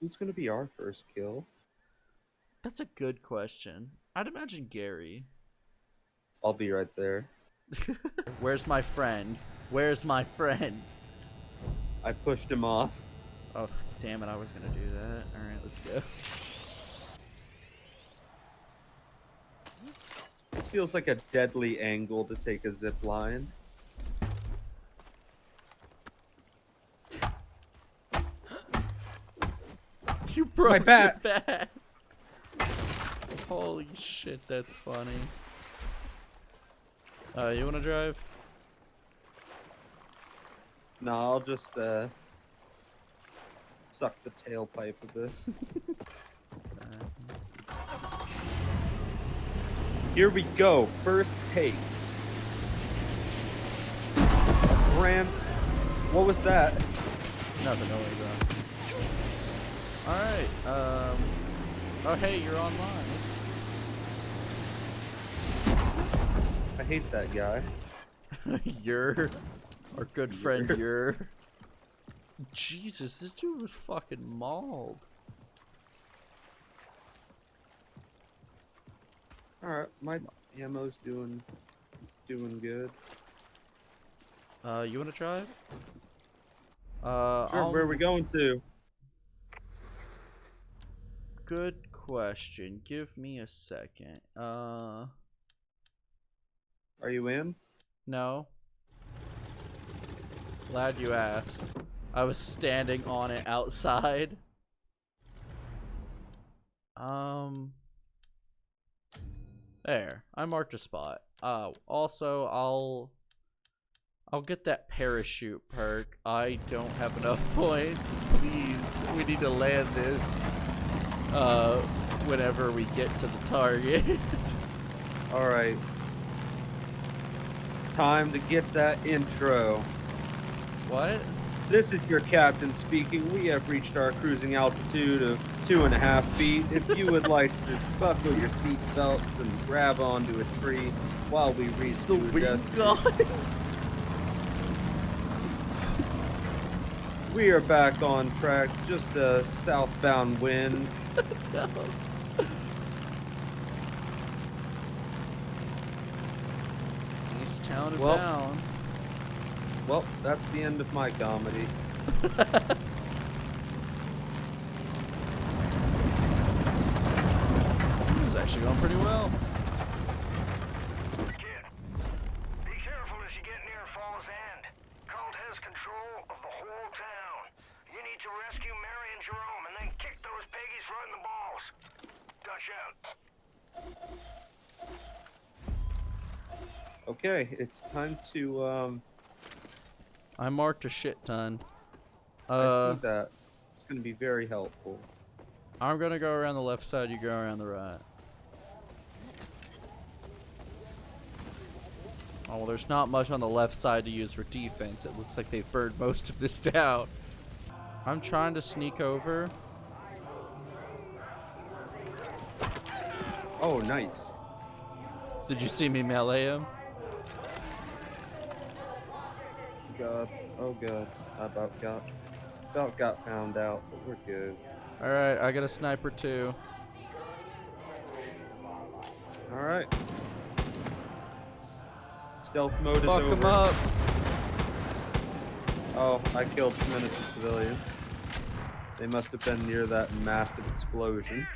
Who's gonna be our first kill? That's a good question. I'd imagine Gary. I'll be right there. Where's my friend? Where's my friend? I pushed him off. Oh, damn it, I was gonna do that. Alright, let's go. This feels like a deadly angle to take a zip line. You broke My bat! your bat! Holy shit, that's funny. You wanna drive? No, I'll just suck the tailpipe of this. Here we go. First take. Brand. What was that? Nothing, no worries. Alright, oh hey, you're online. I hate that guy. You're our good friend, you're. Jesus, this dude was fucking mauled. Alright, my ammo's doing good. You wanna drive? Sure, where are we going to? Good question. Give me a second. Are you in? No. Glad you asked. I was standing on it outside. There. I marked a spot. Also, I'll get that parachute perk. I don't have enough points. Please, we need to land this. Whenever we get to the target. Alright. Time to get that intro. What? This is your captain speaking. We have reached our cruising altitude of 2.5 feet. If you would like to buckle your seat belts and grab onto a tree while we reach The wind gone. We are back on track. Just a southbound wind. No. Easttown and bound. Well, that's the end of my comedy. This is actually going pretty well. Kid, be careful as you get near Fall's End. Cult has control of the whole town. You need to rescue Mary and Jerome and then kick those piggies right in the balls. Dutch out. Okay, it's time to I marked a shit ton. I see that. It's gonna be very helpful. I'm gonna go around the left side, you go around the right. Oh, well, there's not much on the left side to use for defense. It looks like they've burned most of this down. I'm trying to sneak over. Oh, nice. Did you see me melee him? God. Oh god. I about got found out, but we're good. Alright, I got a sniper too. Alright. Stealth mode is Fuck over. him up. Oh, I killed some innocent civilians. They must have been near that massive explosion.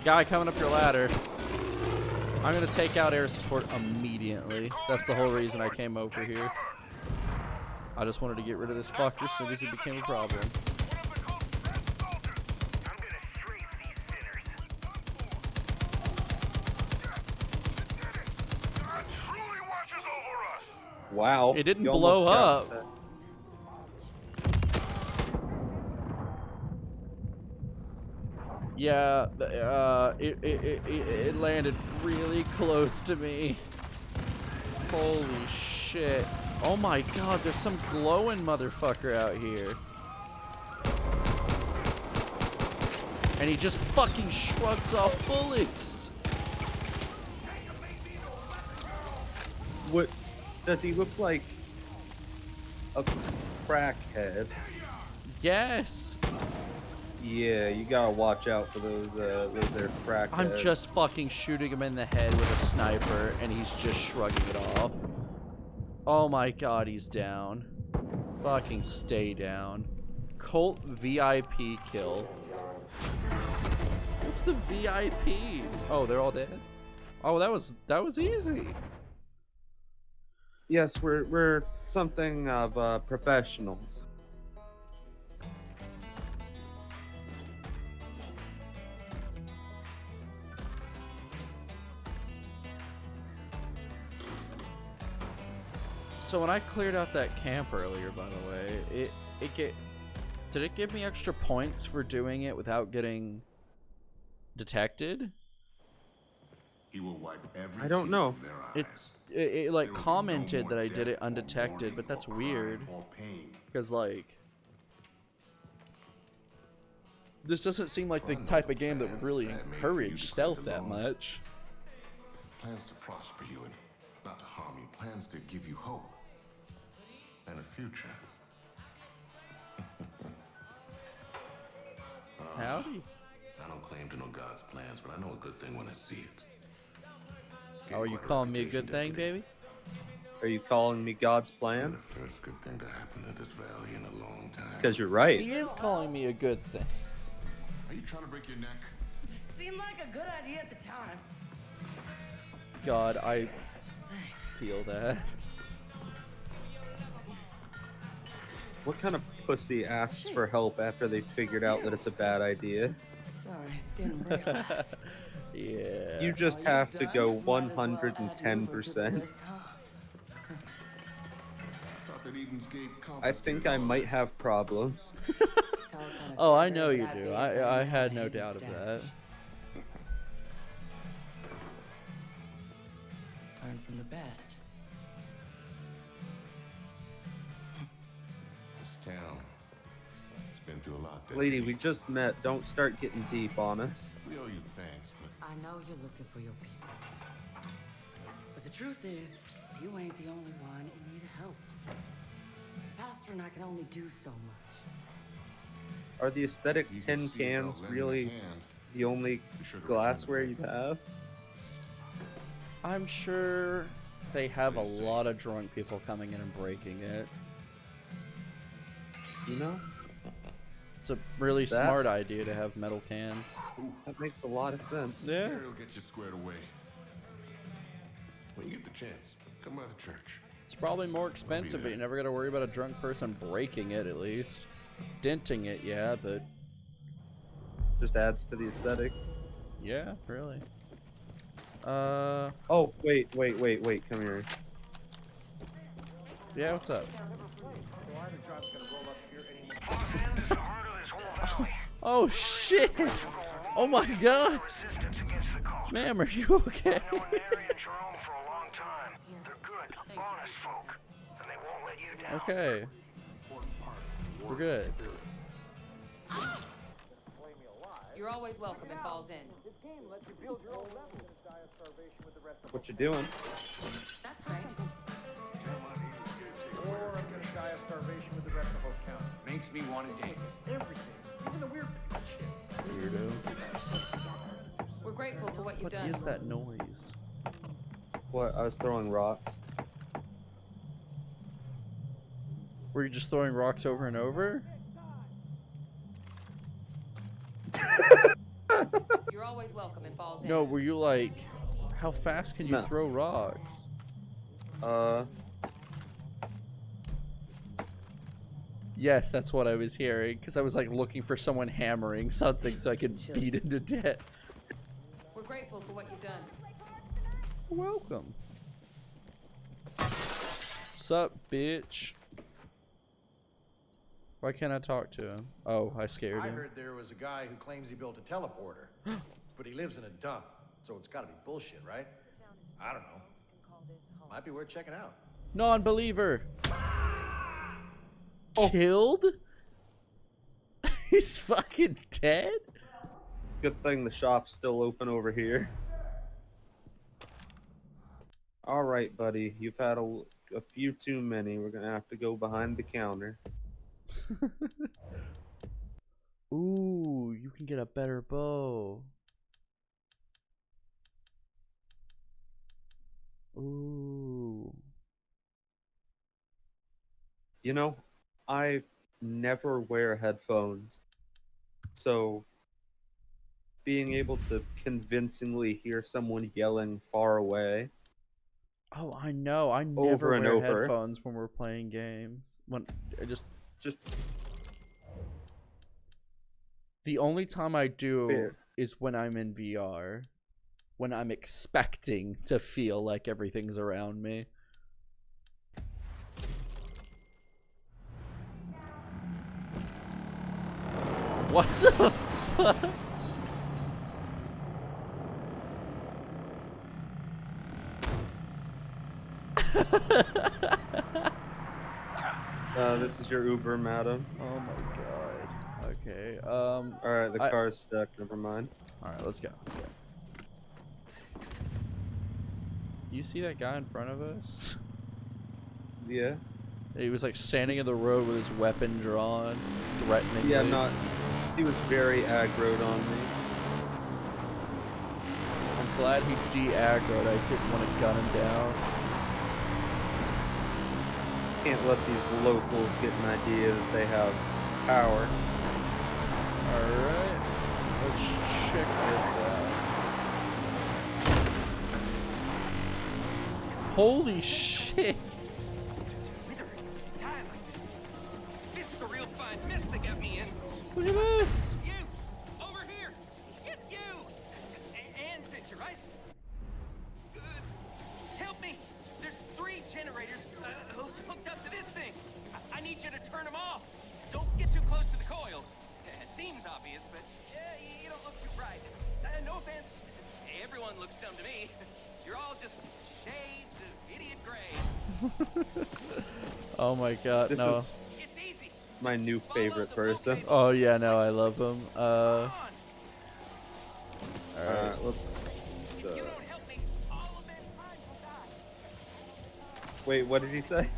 Guy coming up your ladder. I'm gonna take out air support immediately. That's the whole reason I came over here. I just wanted to get rid of this fucker as soon as it became a problem. Wow. It didn't you blow almost got up. that. Yeah, it landed really close to me. Holy shit. Oh my god, there's some glowing motherfucker out here. And he just fucking shrugs off bullets. What does he look like? A crackhead? Yes. Yeah, you gotta watch out for those there crackheads. I'm just fucking shooting him in the head with a sniper, and he's just shrugging it off. Oh my god, he's down. Fucking stay down. Cult VIP kill. What's the VIPs? Oh, they're all dead? Oh, that was easy. Yes, we're something of professionals. So when I cleared out that camp earlier, by the way, did it give me extra points for doing it without getting detected? He will wipe every I don't tear know. from their It eyes. like There will be commented no that more I did it death or undetected, mourning but that's or weird. crying or pain. Because like, this doesn't seem like the I know type the of game that would plans really that I made for you encourage to stealth fight that alone. much. Plans to prosper you and not to harm you. Plans to give you hope and a future. Howdy. I don't claim to know God's plans, but I know a good thing when I see it. Oh, are you Quite calling me a reputation, good thing, deputy. baby? Are you calling me God's And plan? the first good thing to happen to this valley in a long time. Because you're right. He is calling me a good thing. Are you trying to break your neck? Seemed like a good idea at the time. God, I feel that. What kind of pussy asks for help after they figured out that it's a bad idea? Sorry, didn't realize. Yeah. You just Are you have to done? go Might as well add Hoover to the 110%. list, huh? Thought that Eden's Gate I think confiscated I all might this. have problems. Oh, I know you do. I had no doubt of that. Learn from the best. This town, it's been through a lot, Lady, deputy. we just met. Don't start getting deep on us. We owe you thanks, but I know you're looking for your people. But the truth is, you ain't the only one in need of help. Pastor and I can only do so much. Are the aesthetic you can tin see about cans lending a really hand. the only Be sure to return the glassware you favor. have? I'm sure they have a What do you say? lot of drunk people coming in and breaking it. You know? It's a really That- smart idea to have metal cans. That makes a lot of sense. Yeah. Mary'll get you squared away. When you get the chance, come by the church. It's probably more expensive, but there. you never got to worry about a drunk person breaking it, at least. Denting it, yeah, but Just adds to the aesthetic. yeah, really. Oh, wait. Come here. Yeah, what's up? Falls End's the heart of this whole valley. Oh, shit! Oh my god! Resistance against the cult. Ma'am, are you okay? I've known Mary and Jerome for a long time. They're good, honest folk, and they won't let you down. Okay. We're good. You're always welcome in Falls End. What you doing? That's strange. Or I'm gonna die of starvation with the rest of Hope County. Makes me want to dance. Everything. Even the weird shit. Weirdo. We're grateful for what you've What done. is that noise? What? I was throwing rocks. Were you just throwing rocks over and over? You're always welcome in Falls End. No, were you like, how fast can you No. throw rocks? Yes, that's what I was hearing, because I was like looking for someone hammering something so I could beat him to death. We're grateful for what you've done. Welcome. Sup, bitch? Why can't I talk to him? Oh, I scared I him. heard there was a guy who claims he built a teleporter, but he lives in a dump, so it's gotta be bullshit, right? I don't know. Might be worth checking out. Non-believer. Killed? He's fucking dead? Good thing the shop's still open over here. All right, buddy. You've had a few too many. We're gonna have to go behind the counter. can get a better bow. Ooh. You know, I never wear headphones, so being able to convincingly hear someone yelling far away Oh, I know. I never over and wear over, headphones when we're playing games. When I just just the only time I do fair. is when I'm in VR. When I'm expecting to feel like everything's around me. What the fuck? This is your Uber, madam. Oh my god. Okay. Alright, the car's stuck. Never mind. Alright, let's go. Let's go. Do you see that guy in front of us? Yeah. He was like standing in the road with his weapon drawn, threatening. Yeah, he was very aggroed on me. I'm glad he de-aggroed. I didn't want to gun him down. Can't let these locals get an idea that they have power. Alright. Let's check this out. Holy shit! This is a real fine mess they got me in. Look at this! You! Over here! Yes, you! Ann sent you, right? Good. Help me! There's 3 generators hooked up to this thing. I need you to turn them off. Don't get too close to the coils. It seems obvious, but you don't look too bright. No offense. Everyone looks dumb to me. You're all just shades of idiot gray. Oh my god, This no. is my new favorite person. Oh yeah, no, I love him. Alright. Let's wait, what did he say?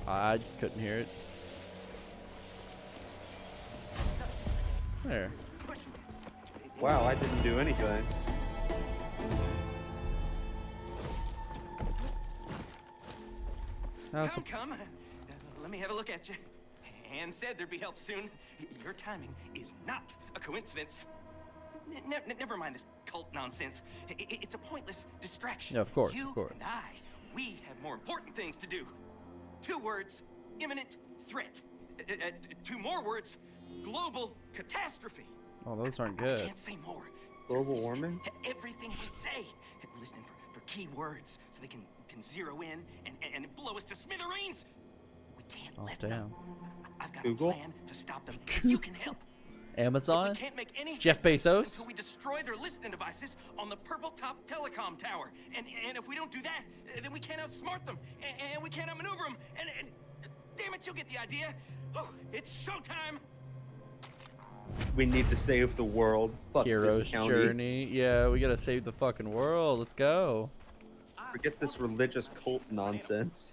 I couldn't hear it. There. Wow, I didn't do anything. Come. Let me have a look at you. Ann said there'd be help soon. Your timing is not a coincidence. Never mind this cult nonsense. It's a pointless distraction. Yeah, of course, you of course. and we have more important things to do. 2 words, imminent threat. 2 more words, global catastrophe. Oh, those aren't I good. can't say more. Global Listen warming? to everything we say. Listening for key words so they can zero in and blow us to smithereens. We can't let them. I've got Google? a plan to stop them. You can help. Amazon? We can't make any Jeff Bezos? until we destroy their listening devices on the purple top telecom tower. And if we don't do that, then we can't outsmart them. And we can't outmaneuver them. And damn it, you'll get the idea. Oh, it's showtime. We need to save the world. Fuck Hero's this county. journey. Yeah, we gotta save the fucking world. Let's go. Forget this religious cult nonsense.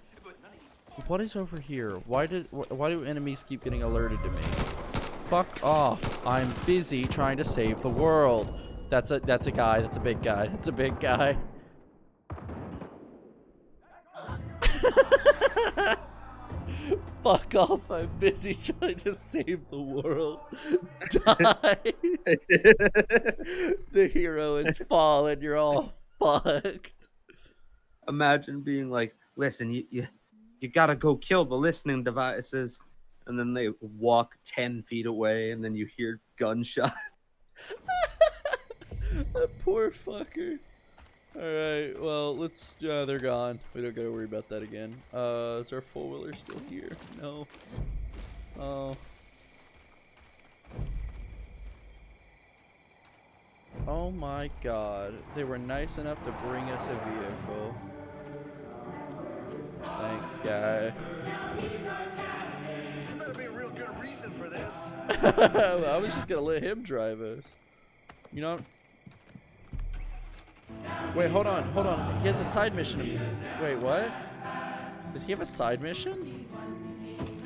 What is over here? Why do enemies keep getting alerted to me? Fuck off. I'm busy trying to save the world. That's a guy. That's a big guy. That's a big guy. Fuck off. I'm busy trying to save the world. Die. The hero is fallen. You're all fucked. Imagine being like, listen, you gotta go kill the listening devices, and then they walk 10 feet away, and then you hear gunshots. That poor fucker. Alright, well, let's, they're gone. We don't gotta worry about that again. Is our four-wheeler still here? No. Oh. Oh my god. They were nice enough to bring us a vehicle. Thanks, guy. There better be a real good reason for this. I was just gonna let him drive us. You know? Wait, hold on. He has a side mission. Wait, what? Does he have a side mission?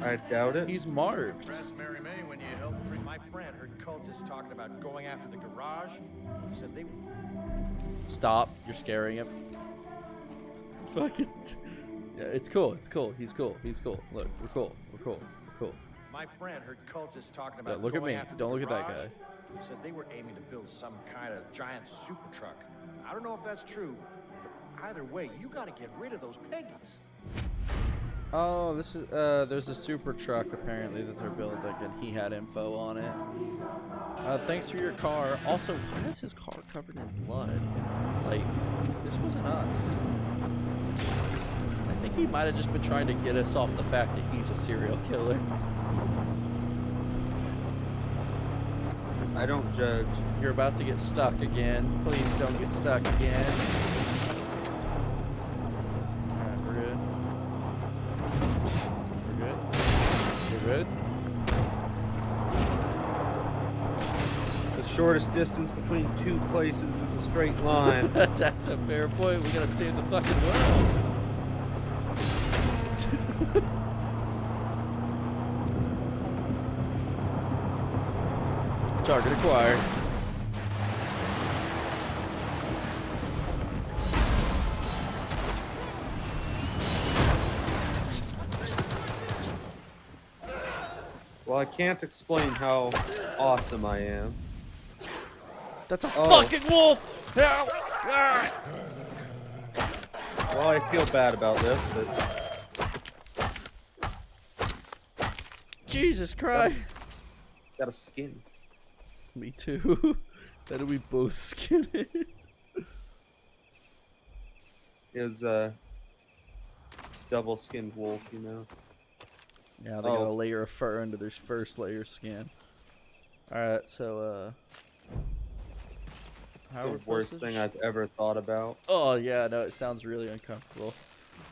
I doubt it. He's marked. Dress Mary May when you help free my friend. Heard cultists talking about going after the garage. Said they. Stop. You're scaring him. Fuck it. Yeah, it's cool. It's cool. He's cool. He's cool. Look, we're cool. We're cool. We're cool. My friend heard cultists talking Yeah, about. look at going me. after the Don't look at that garage. guy. Said they were aiming to build some kind of giant super truck. I don't know if that's true, but either way, you got to get rid of those piggies. Oh, this is there's a super truck apparently that they're building, and he had info on it. Thanks for your car. Also, why is his car covered in blood? Like, this wasn't us. I think he might have just been trying to get us off the fact that he's a serial killer. I don't judge. You're about to get stuck again. Please don't get stuck again. Alright, we're good. We're good. We're good. The shortest distance between two places is a straight line. That's a fair point. We gotta save the fucking world. Target acquired. Well, I can't explain how awesome I am. That's a Oh. fucking wolf! Help! Ah! Well, I feel bad about this, but Jesus Christ! got a skin. Me too. How do we both skin it? Is a double-skinned wolf, you know. Yeah, they got a layer of fur under their first layer of skin. Alright, so, how The we're worst supposed to thing I've ever thought about. Oh, yeah, no, it sounds really uncomfortable.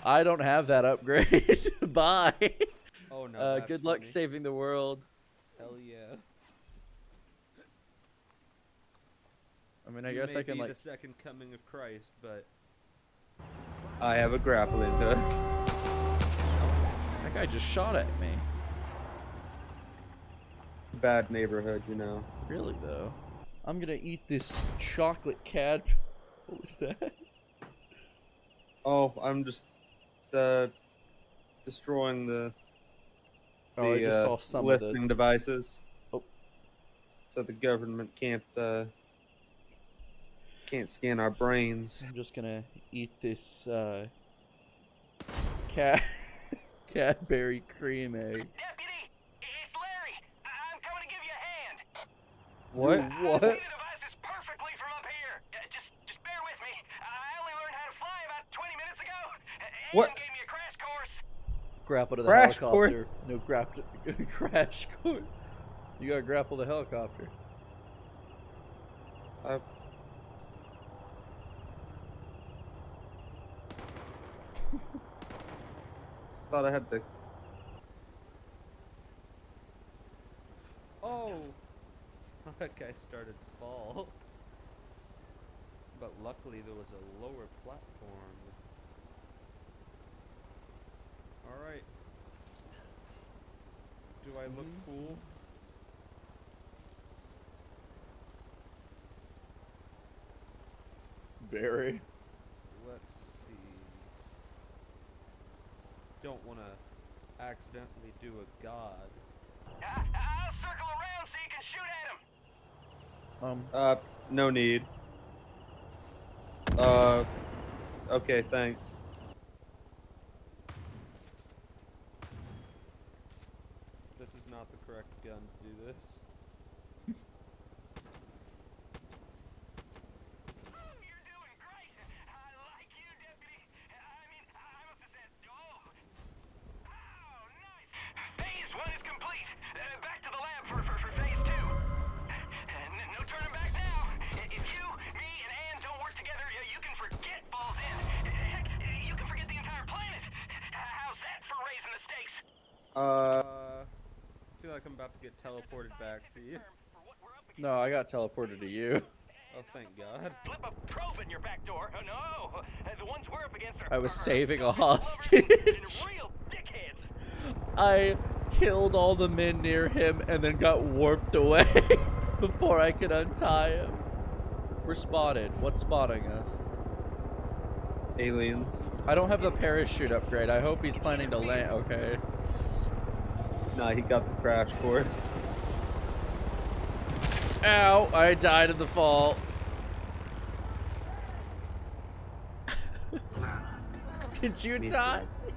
I don't have that upgrade. Bye. Oh no. That's good luck funny. saving the world. Hell yeah. I mean, I You guess may I can, be like... the second coming of Christ, but I have a grappling hook. That guy just shot at me. Bad neighborhood, you know. Really, though. I'm gonna eat this chocolate cad. What was that? Oh, I'm just destroying the Oh, I just saw some of listening the... devices. Oh. So the government can't scan our brains. I'm just gonna eat this, Cadbury cream egg. Deputy, it's Larry. I'm coming to give you a hand. What? What? The device is perfectly from up here. Just bear with me. I only learned how to fly about 20 minutes ago. What? Gave me a crash course. Grapple to the Crash helicopter. No, crash course. You gotta grapple the helicopter. Thought I had to. Oh, that guy started to fall. But luckily there was a lower platform. All right. Do I look cool? Very. Let's see. Don't want to accidentally do a god. I'll circle around so you can shoot at him. No need. Okay, thanks. This is not the correct gun to do this. You're doing great. I like you, Deputy. I mean, I must have said, oh. Oh, nice. Phase 1 is complete. Back to the lab for phase 2. No turning back now. If you, me, and Ann don't work together, you can forget Falls End. Heck, you can forget the entire planet. How's that for raising the stakes? I feel like I'm about to get teleported back to you. No, I got teleported to you. Oh, thank God. Slip a probe in your back door. Oh, no. The ones we're up against are... I was are- saving a are- hostage. Real dickheads. I killed all the men near him and then got warped away before I could untie him. We're spotted. What's spotting us? Aliens. I don't have the parachute upgrade. I hope he's planning to land. Okay. Nah, he got the crash course. Ow, I died in the fall. Did you Me die? too.